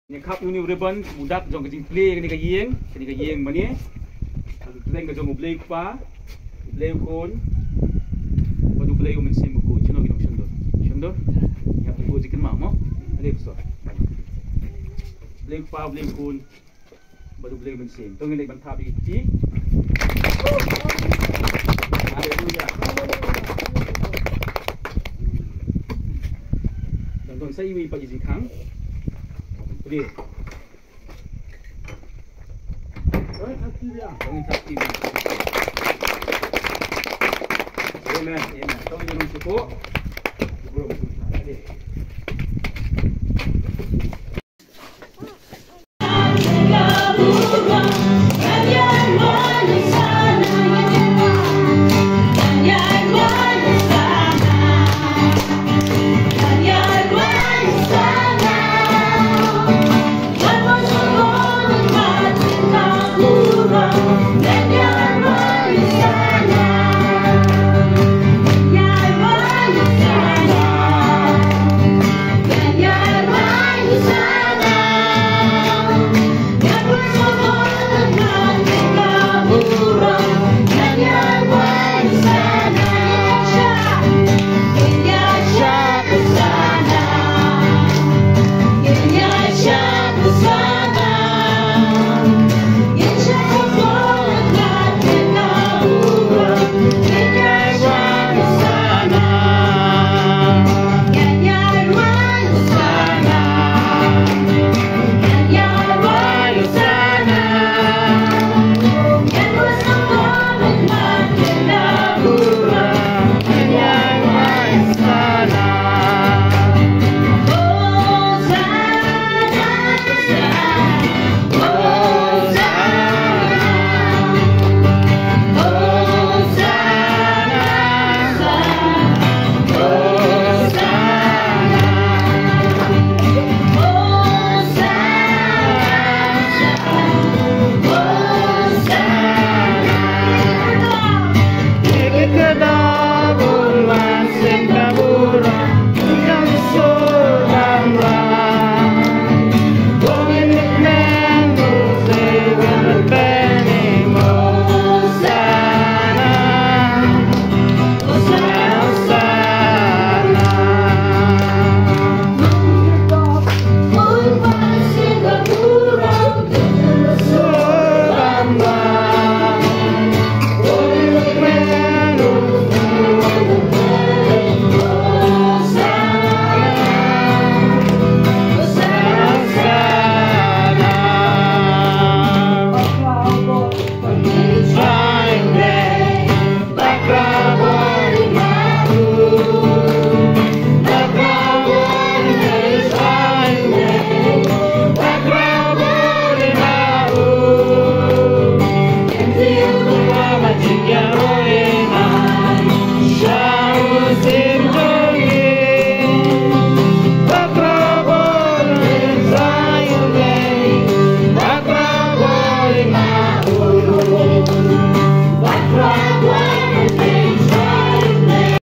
Ni kap uni ribbon budak jong kecing play kini ka yeng mani. Play ka jong play pa. Play kon. Badu play umen sim ko chino ginong shandor. Shandor. Ya ko jikin ma mo. Ale so. Play pa play kon. Badu play umen sim. Tong ni ban thabi ti. Haleluya. Dan tong sai wi pa jikin khang. Đi. Ơi, thật chi vậy? Không thật chi vậy? Amen, amen. Tao như mình sẽ cố. Bro, đi.